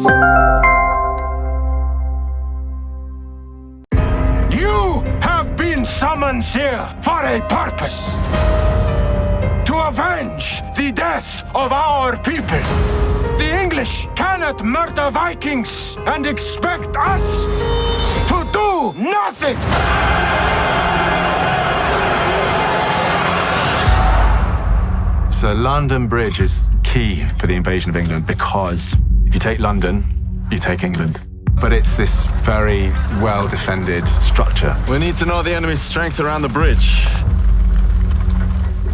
You have been summoned here for a purpose. To avenge the death of our people. The English cannot murder Vikings and expect us to do nothing! So London Bridge is key for the invasion of England because if you take London, you take England. But it's this very well-defended structure. We need to know the enemy's strength around the bridge.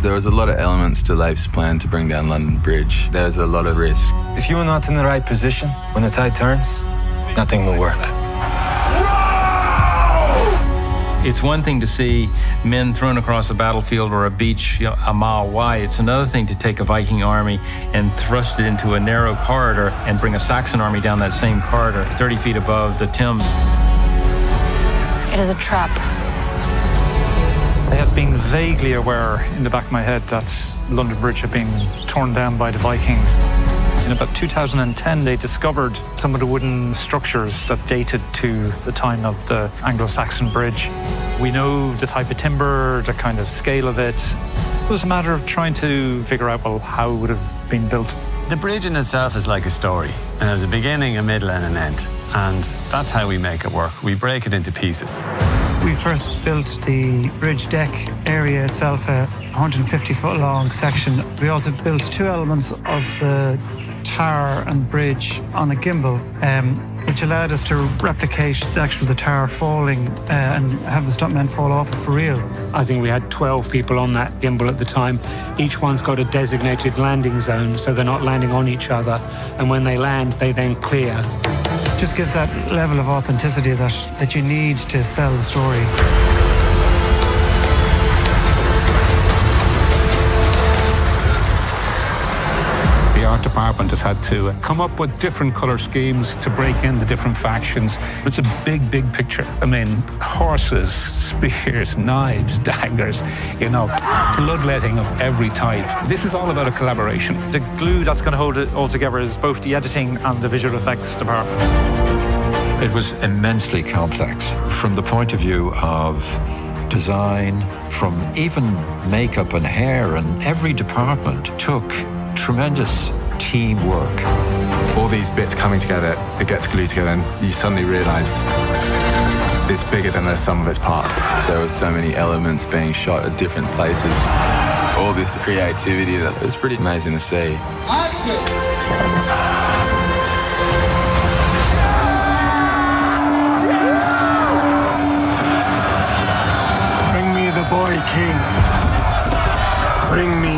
There was a lot of elements to Leif's plan to bring down London Bridge. There's a lot of risk. If you're not in the right position, when the tide turns, nothing will work. It's one thing to see men thrown across a battlefield or a beach a mile wide. It's another thing to take a Viking army and thrust it into a narrow corridor and bring a Saxon army down that same corridor, 30 feet above the Thames. It is a trap. I had been vaguely aware in the back of my head that London Bridge had been torn down by the Vikings. In about 2010, they discovered some of the wooden structures that dated to the time of the Anglo-Saxon bridge. We know the type of timber, the kind of scale of it. It was a matter of trying to figure out, well, how it would have been built. The bridge in itself is like a story. It has a beginning, a middle, and an end. And that's how we make it work. We break it into pieces. We first built the bridge deck area itself, a 150-foot long section. We also built two elements of the tower and bridge on a gimbal, which allowed us to replicate the tower falling and have the stuntmen fall off it for real. I think we had 12 people on that gimbal at the time. Each one's got a designated landing zone, so they're not landing on each other. And when they land, they then clear. It just gives that level of authenticity that you need to sell the story. The art department has had to come up with different colour schemes to break in the different factions. It's a big, big picture. I mean, horses, spears, knives, daggers, bloodletting of every type. This is all about a collaboration. The glue that's going to hold it all together is both the editing and the visual effects department. It was immensely complex from the point of view of design, from even makeup and hair, and every department took tremendous teamwork. All these bits coming together, they get glued together, and you suddenly realise it's bigger than the sum of its parts. There were so many elements being shot at different places. All this creativity, that was pretty amazing to see. Action! Bring me the boy king. Bring me